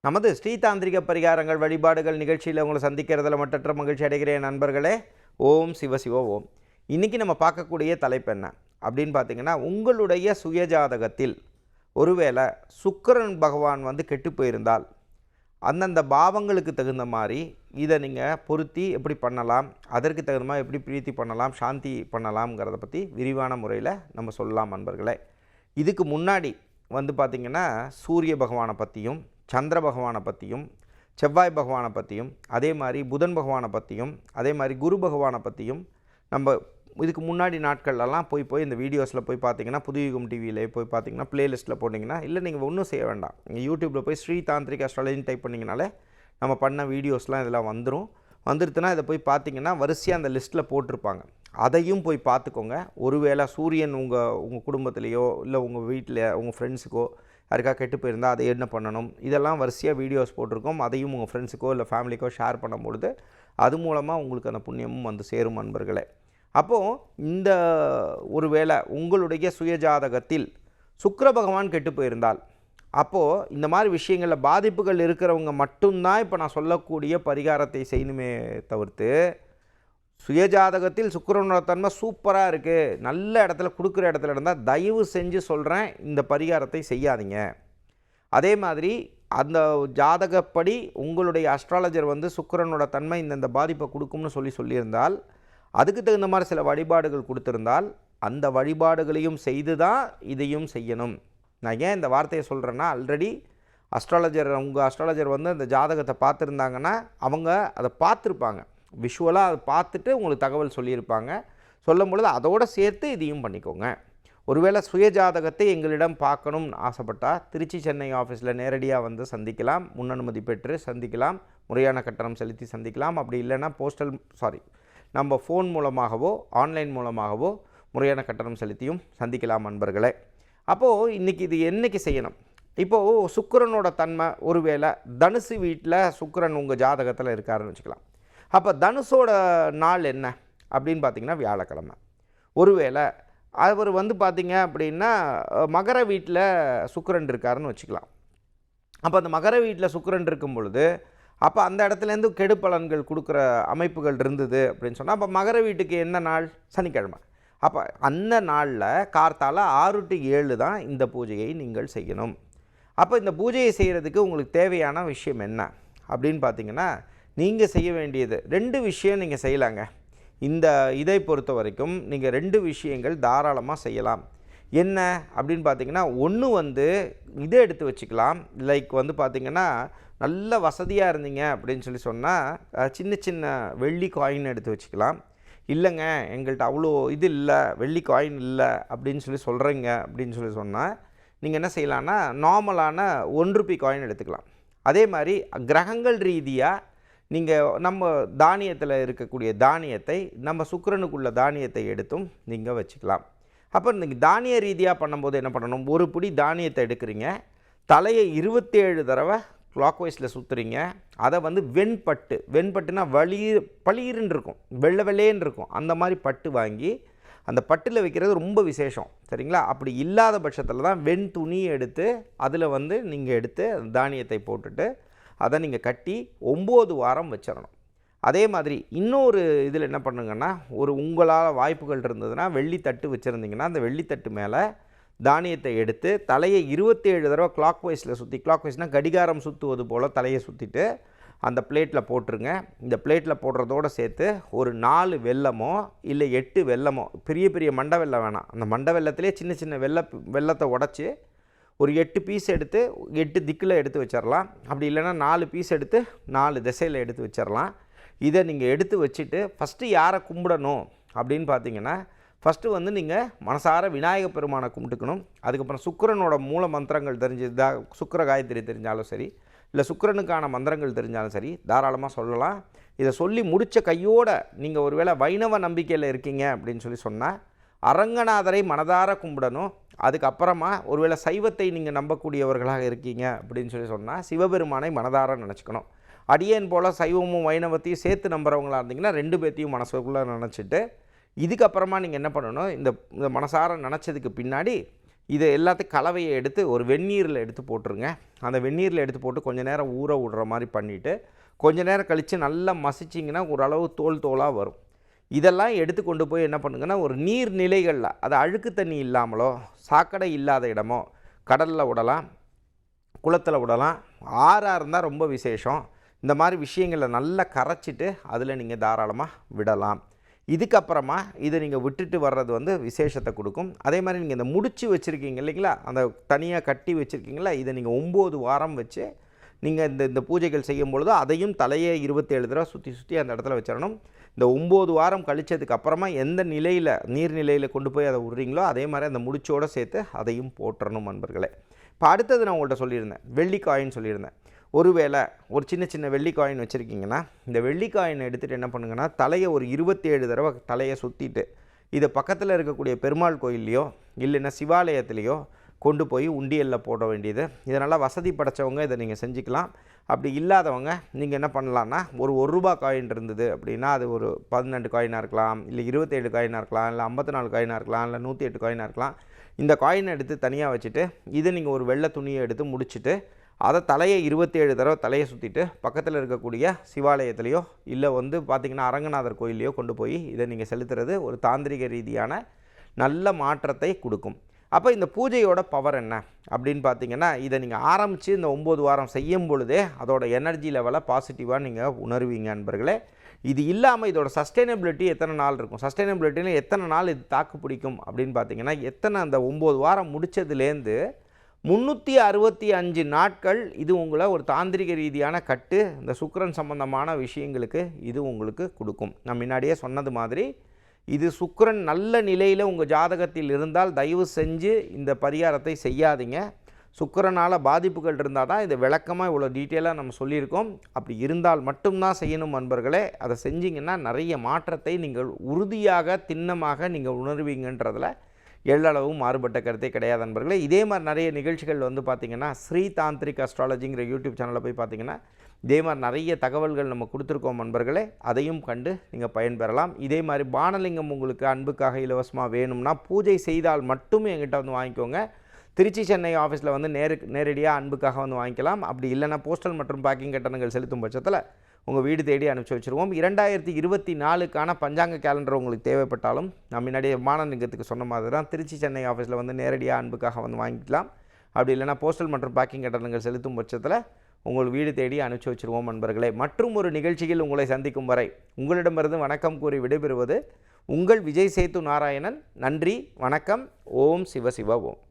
நமது ஸ்ரீதாந்திரிக பரிகாரங்கள் வழிபாடுகள் நிகழ்ச்சியில் உங்களை சந்திக்கிறதுல மற்றற்ற மகிழ்ச்சி அடைகிறேன் நண்பர்களே. ஓம் சிவசிவ ஓம். இன்றைக்கி நம்ம பார்க்கக்கூடிய தலைப்பு என்ன அப்படின்னு பார்த்தீங்கன்னா, உங்களுடைய சுயஜாதகத்தில் ஒருவேளை சுக்கிரன் பகவான் கெட்டு போயிருந்தால் அந்தந்த பாவங்களுக்கு தகுந்த மாதிரி இதை நீங்கள் பொருத்தி எப்படி பண்ணலாம், அதற்கு தகுந்த மாதிரி எப்படி பிரீத்தி பண்ணலாம், சாந்தி பண்ணலாம்ங்கிறத பற்றி விரிவான முறையில் நம்ம சொல்லலாம் நண்பர்களே. இதுக்கு முன்னாடி பார்த்திங்கன்னா சூரிய பகவானை பற்றியும், சந்திர பகவானை பற்றியும், செவ்வாய் பகவானை பற்றியும், அதே மாதிரி புதன் பகவானை பற்றியும், அதே மாதிரி குரு பகவானை பற்றியும் நம்ம இதுக்கு முன்னாடி நாட்கள்லாம் போய் இந்த வீடியோஸில் போய் பார்த்தீங்கன்னா, புதுயுகம் டிவியில் போய் பார்த்தீங்கன்னா ப்ளேலிஸ்ட்டில் போட்டிங்கன்னா, இல்லை நீங்கள் ஒன்றும் செய்ய வேண்டாம், நீங்கள் யூடியூப்பில் போய் ஸ்ரீதாந்திரிக் அஸ்ட்ராலஜின்னு டைப் பண்ணிங்கனாலே நம்ம பண்ண வீடியோஸ்லாம் இதெல்லாம் வந்துருத்துனா இதை போய் பார்த்தீங்கன்னா வரிசையாக அந்த லிஸ்ட்டில் போட்டிருப்பாங்க. அதையும் போய் பார்த்துக்கோங்க. ஒருவேளை சூரியன் உங்கள் குடும்பத்துலேயோ இல்லை உங்கள் வீட்டில் உங்கள் ஃப்ரெண்ட்ஸுக்கோ யாருக்கா கெட்டு போயிருந்தால் அதை என்ன பண்ணணும், இதெல்லாம் வரிசையாக வீடியோஸ் போட்டிருக்கோம். அதையும் உங்கள் ஃப்ரெண்ட்ஸுக்கோ இல்லை ஃபேமிலிக்கோ ஷேர் பண்ணும்பொழுது அது மூலமாக உங்களுக்கு அந்த புண்ணியமும் சேரும் நண்பர்களே. அப்போது இந்த ஒருவேளை உங்களுடைய சுயஜாதகத்தில் சுக்கிர பகவான் கெட்டு போயிருந்தால், அப்போது இந்த மாதிரி விஷயங்களில் பாதிப்புகள் இருக்கிறவங்க மட்டும்தான் இப்போ நான் சொல்லக்கூடிய பரிகாரத்தை செய்யணுமே தவிர்த்து, சுயஜாதகத்தில் சுக்கிரனோட தன்மை சூப்பராக இருக்குது, நல்ல இடத்துல கொடுக்குற இடத்துல இருந்தால் தயவு செஞ்சு சொல்கிறேன், இந்த பரிகாரத்தை செய்யாதீங்க. அதே மாதிரி அந்த ஜாதகப்படி உங்களுடைய அஸ்ட்ராலஜர் சுக்கிரனோட தன்மை இந்த பாதிப்பை கொடுக்கும்னு சொல்லியிருந்தால், அதுக்கு தகுந்த மாதிரி சில வழிபாடுகள் கொடுத்துருந்தால் அந்த வழிபாடுகளையும் செய்து தான் இதையும் செய்யணும். நான் ஏன் இந்த வார்த்தையை சொல்கிறேன்னா, ஆல்ரெடி உங்கள் அஸ்ட்ராலஜர் அந்த ஜாதகத்தை பார்த்துருந்தாங்கன்னா அவங்க அதை பார்த்துருப்பாங்க, விஷுவலாக அதை பார்த்துட்டு உங்களுக்கு தகவல் சொல்லியிருப்பாங்க. சொல்லும் பொழுது அதோடு சேர்த்து இதையும் பண்ணிக்கோங்க. ஒருவேளை சுயஜாதகத்தை எங்களிடம் பார்க்கணும்னு ஆசைப்பட்டால் திருச்சி சென்னை ஆஃபீஸில் நேரடியாக சந்திக்கலாம், முன்னனுமதி பெற்று சந்திக்கலாம், முறையான கட்டணம் செலுத்தி சந்திக்கலாம். அப்படி இல்லைன்னா நம்ம ஃபோன் மூலமாகவோ ஆன்லைன் மூலமாகவோ முறையான கட்டணம் செலுத்தியும் சந்திக்கலாம் நண்பர்களே. அப்போது இன்றைக்கி இது என்றைக்கு செய்யணும்? இப்போது சுக்கிரனோட தன்மை ஒருவேளை தனுசு வீட்டில் சுக்கிரன் உங்கள் ஜாதகத்தில் இருக்காருன்னு வச்சுக்கலாம். அப்போ தனுசோட நாள் என்ன அப்படின்னு பார்த்திங்கன்னா வியாழக்கிழமை. ஒருவேளை அவர் பார்த்திங்க அப்படின்னா மகர வீட்டில் சுக்கிரன் இருக்காருன்னு வச்சுக்கலாம். அப்போ அந்த மகர வீட்டில் சுக்கிரன் இருக்கும் பொழுது அப்போ அந்த இடத்துலேருந்து கெடு பலன்கள் கொடுக்குற அமைப்புகள் இருந்தது அப்படின்னு சொன்னால், அப்போ மகர வீட்டுக்கு என்ன நாள்? சனிக்கிழமை. அப்போ அந்த நாளில் கார்த்தால 6 to 7 தான் இந்த பூஜையை நீங்கள் செய்யணும். அப்போ இந்த பூஜையை செய்கிறதுக்கு உங்களுக்கு தேவையான விஷயம் என்ன அப்படின்னு பார்த்திங்கன்னா, நீங்கள் செய்ய வேண்டியது 2 விஷயம் நீங்கள் செய்யலாங்க. இதை பொறுத்த வரைக்கும் நீங்கள் 2 விஷயங்கள் தாராளமாக செய்யலாம். என்ன அப்படின்னு பார்த்திங்கன்னா, ஒன்று இதை எடுத்து வச்சுக்கலாம். லைக் பார்த்திங்கன்னா, நல்ல வசதியாக இருந்தீங்க அப்படின்னு சொன்னால் சின்ன சின்ன வெள்ளி காயின் எடுத்து வச்சுக்கலாம். இல்லைங்க எங்கள்கிட்ட அவ்வளோ இது இல்லை, வெள்ளி காயின் இல்லை அப்படின்னு சொல்கிறீங்க அப்படின்னு சொன்னால் நீங்கள் என்ன செய்யலான்னா, நார்மலான 1 ரூபி காயின் எடுத்துக்கலாம். அதே மாதிரி கிரகங்கள் ரீதியாக நீங்கள் நம்ம தானியத்தில் இருக்கக்கூடிய தானியத்தை, நம்ம சுக்கிரனுக்குள்ள தானியத்தை எடுத்தும் நீங்கள் வச்சுக்கலாம். அப்போ நீங்கள் தானிய ரீதியாக பண்ணும்போது என்ன பண்ணணும், ஒரு பிடி தானியத்தை எடுக்கிறீங்க, தலையை 27 தடவை கிளாக் வைஸில் சுற்றுறீங்க. அதை வெண்பட்டுனா பளீருன்னு இருக்கும், வெள்ளைன்னு இருக்கும், அந்த மாதிரி பட்டு வாங்கி அந்த பட்டில் வைக்கிறது ரொம்ப விசேஷம், சரிங்களா? அப்படி இல்லாத பட்சத்தில் தான் வெண் துணி எடுத்து அதில் நீங்கள் எடுத்து தானியத்தை போட்டுட்டு அதை நீங்கள் கட்டி 9 வாரம் வச்சிடணும். அதே மாதிரி இன்னொரு இதில் என்ன பண்ணுங்கன்னா, உங்களால் வாய்ப்புகள் இருந்ததுன்னா வெள்ளித்தட்டு வச்சுருந்தீங்கன்னா அந்த வெள்ளித்தட்டு மேலே தானியத்தை எடுத்து தலையை 27 தடவை கிளாக் வைஸில் சுற்றி, கிளாக் வைஸ்னால் கடிகாரம் சுற்றுவது போல் தலையை சுற்றிட்டு அந்த பிளேட்டில் போட்டுருங்க. இந்த பிளேட்டில் போடுறதோடு சேர்த்து ஒரு 4 வெல்லமோ இல்லை 8 வெல்லமோ, பெரிய பெரிய மண்டை வெல்லம் வேணாம், அந்த மண்டை வெல்லத்திலே சின்ன சின்ன வெல்லத்தை உடச்சி ஒரு 8 பீஸ் எடுத்து 8 திக்கில் எடுத்து வச்சிடலாம். அப்படி இல்லைன்னா 4 பீஸ் எடுத்து 4 திசையில் எடுத்து வச்சிடலாம். இதை நீங்கள் எடுத்து வச்சுட்டு ஃபஸ்ட்டு யாரை கும்பிடணும் அப்படின்னு பார்த்தீங்கன்னா, ஃபஸ்ட்டு நீங்கள் மனசார விநாயக பெருமானை கும்பிட்டுக்கணும். அதுக்கப்புறம் சுக்கிரனோட மூல மந்திரங்கள் சுக்கிர காயத்ரி தெரிஞ்சாலும் சரி, இல்லை சுக்கிரனுக்கான மந்திரங்கள் தெரிஞ்சாலும் சரி, தாராளமாக சொல்லலாம். இதை சொல்லி முடித்த கையோடு நீங்கள் ஒருவேளை வைணவ நம்பிக்கையில் இருக்கீங்க அப்படின்னு சொன்னால் அரங்கநாதரை மனதார கும்பிடணும். அதுக்கப்புறமா ஒருவேளை சைவத்தை நீங்கள் நம்பக்கூடியவர்களாக இருக்கீங்க அப்படின்னு சொன்னால் சிவபெருமானை மனதார நினச்சிக்கணும். அடியேன் போல் சைவமும் வைணவத்தையும் சேர்த்து நம்புறவங்களாக இருந்தீங்கன்னா 2 பேர்த்தையும் மனசுக்குள்ளே நினச்சிட்டு இதுக்கப்புறமா நீங்கள் என்ன பண்ணணும், இந்த மனசார நினச்சதுக்கு பின்னாடி இது எல்லாத்தையும் கலவையை எடுத்து ஒரு வெந்நீரில் எடுத்து போட்டுருங்க. அந்த வெந்நீரில் எடுத்து போட்டு கொஞ்சம் நேரம் ஊற விடுற மாதிரி பண்ணிவிட்டு கொஞ்சம் நேரம் கழித்து நல்லா மசிச்சிங்கன்னா ஓரளவு தோலாக வரும். இதெல்லாம் எடுத்து கொண்டு போய் என்ன பண்ணுங்கன்னா, ஒரு நீர்நிலைகளில், அது அழுக்கு தண்ணி இல்லாமலோ சாக்கடை இல்லாத இடமோ, கடலில் விடலாம், குளத்தில் விடலாம், ஆறாக இருந்தால் ரொம்ப விசேஷம். இந்த மாதிரி விஷயங்களை நல்லா கரைச்சிட்டு அதில் நீங்கள் தாராளமாக விடலாம். இதுக்கப்புறமா இதை நீங்கள் விட்டுட்டு வர்றது வந்து விசேஷத்தை கொடுக்கும். அதே மாதிரி நீங்கள் இந்த முடிச்சு வச்சுருக்கீங்க இல்லைங்களா, அந்த தனியாக கட்டி வச்சுருக்கீங்களா, இதை நீங்கள் 9 வாரம் வச்சு நீங்கள் இந்த பூஜைகள் செய்யும் பொழுது அதையும் தலையை 27 தடவை சுற்றி அந்த இடத்துல வச்சிடணும். இந்த 9 வாரம் கழித்ததுக்கு அப்புறமா எந்த நிலையில் நீர்நிலையில் கொண்டு போய் அதை விட்றீங்களோ அதே மாதிரி அந்த முடிச்சோடு சேர்த்து அதையும் போட்டுறணும் நண்பர்களே. இப்போ அடுத்தது நான் உங்கள்கிட்ட சொல்லியிருந்தேன், வெள்ளிக்காயின்னு சொல்லியிருந்தேன். ஒருவேளை ஒரு சின்ன வெள்ளி காயின் வச்சுருக்கீங்கன்னா, இந்த வெள்ளி காயினை எடுத்துகிட்டு என்ன பண்ணுங்கன்னா, தலையை ஒரு 27 தடவை தலையை சுற்றிட்டு இதை பக்கத்தில் இருக்கக்கூடிய பெருமாள் கோயில்லையோ இல்லைன்னா சிவாலயத்துலேயோ கொண்டு போய் உண்டியலில் போட வேண்டியது. இதனால் வசதி படைத்தவங்க இதை நீங்கள் செஞ்சுக்கலாம். அப்படி இல்லாதவங்க நீங்கள் என்ன பண்ணலான்னா, ஒரு ரூபா காயின் இருந்தது அப்படின்னா அது ஒரு 12 காயினாக இருக்கலாம், இல்லை 27 காயினாக இருக்கலாம், இல்லை 54 காயினாக இருக்கலாம், இல்லை 108 காயினாக இருக்கலாம். இந்த காயினை எடுத்து தனியாக வச்சுட்டு இதை நீங்கள் ஒரு வெள்ளை துணியை எடுத்து முடிச்சுட்டு அதை தலையை 27 தடவை தலையை சுற்றிட்டு பக்கத்தில் இருக்கக்கூடிய சிவாலயத்துலேயோ இல்லை வந்து பார்த்திங்கன்னா அரங்கநாதர் கோயிலையோ கொண்டு போய் இதை நீங்கள் செலுத்துறது ஒரு தாந்திரிக ரீதியான நல்ல மாற்றத்தை கொடுக்கும். அப்போ இந்த பூஜையோட பவர் என்ன அப்படின்னு பார்த்தீங்கன்னா, இதை நீங்கள் ஆரம்பித்து இந்த 9 வாரம் செய்யும் பொழுதே அதோட எனர்ஜி லெவலை பாசிட்டிவாக நீங்கள் உணர்வீங்க நண்பர்களே. இது இல்லாமல் இதோட சஸ்டைனபிலிட்டி எத்தனை நாள் இருக்கும், சஸ்டைனபிலிட்டியில் எத்தனை நாள் இது தாக்கு பிடிக்கும் அப்படின்னு பார்த்தீங்கன்னா, அந்த 9 வாரம் முடித்ததுலேருந்து 365 நாட்கள் இது உங்களை ஒரு தாந்திரிக ரீதியான கட்டு, இந்த சுக்கிரன் சம்பந்தமான விஷயங்களுக்கு இது உங்களுக்கு கொடுக்கும். நான் முன்னாடியே சொன்னது மாதிரி இது சுக்கிரன் நல்ல நிலையில் உங்கள் ஜாதகத்தில் இருந்தால் தயவு செஞ்சு இந்த பரிகாரத்தை செய்யாதீங்க. சுக்கிரனால் பாதிப்புகள் இருந்தால் தான் இதை விளக்கமாக இவ்வளோ டீட்டெயிலாக நம்ம சொல்லியிருக்கோம். அப்படி இருந்தால் மட்டும்தான் செய்யணும் நண்பர்களே. அதை செஞ்சிங்கன்னா நிறைய மாற்றத்தை நீங்கள் உறுதியாக திண்ணமாக நீங்கள் உணர்வீங்கன்றதில் எள்ளளவும் மாறுபட்ட கருத்தே கிடையாது நண்பர்களே. இதே மாதிரி நிறைய நிகழ்ச்சிகள் வந்து பார்த்திங்கன்னா ஸ்ரீ தாந்திரிக் அஸ்ட்ராலஜிங்கிற யூடியூப் சேனலில் போய் பார்த்திங்கன்னா இதே மாதிரி நிறைய தகவல்கள் நம்ம கொடுத்துருக்கோம் நண்பர்களே. அதையும் கண்டு நீங்கள் பயன்பெறலாம். இதே மாதிரி பானலிங்கம் உங்களுக்கு அன்புக்காக இலவசமாக வேணும்னா பூஜை செய்தால் மட்டும் எங்கிட்ட வந்து வாங்கிக்கோங்க. திருச்சி சென்னை ஆஃபீஸில் வந்து நேரடியாக அன்புக்காக வந்து வாங்கிக்கலாம். அப்படி இல்லைனா போஸ்டல் மற்றும் பேக்கிங் கட்டணங்கள் செலுத்தும் பட்சத்தில் உங்கள் வீடு தேடி அனுப்பிச்சி வச்சுருவோம். 2024க்கான பஞ்சாங்க கேலண்டர் உங்களுக்கு தேவைப்பட்டாலும் நான் முன்னாடியே பானலிங்கத்துக்கு சொன்ன மாதிரி தான் திருச்சி சென்னை ஆஃபீஸில் வந்து நேரடியாக அன்புக்காக வந்து வாங்கிக்கலாம். அப்படி இல்லைனா போஸ்டல் மற்றும் பேக்கிங் கட்டணங்கள் செலுத்தும் பட்சத்தில் உங்கள் வீடு தேடி அனுப்பிச்சி வச்சுருவோம் நண்பர்களே. மற்றும் ஒரு நிகழ்ச்சியில் உங்களை சந்திக்கும் வரை உங்களிடமிருந்து வணக்கம் கூறி விடைபெறுவது உங்கள் விஜய் சேத்து நாராயணன். நன்றி, வணக்கம். ஓம் சிவ சிவ ஓம்.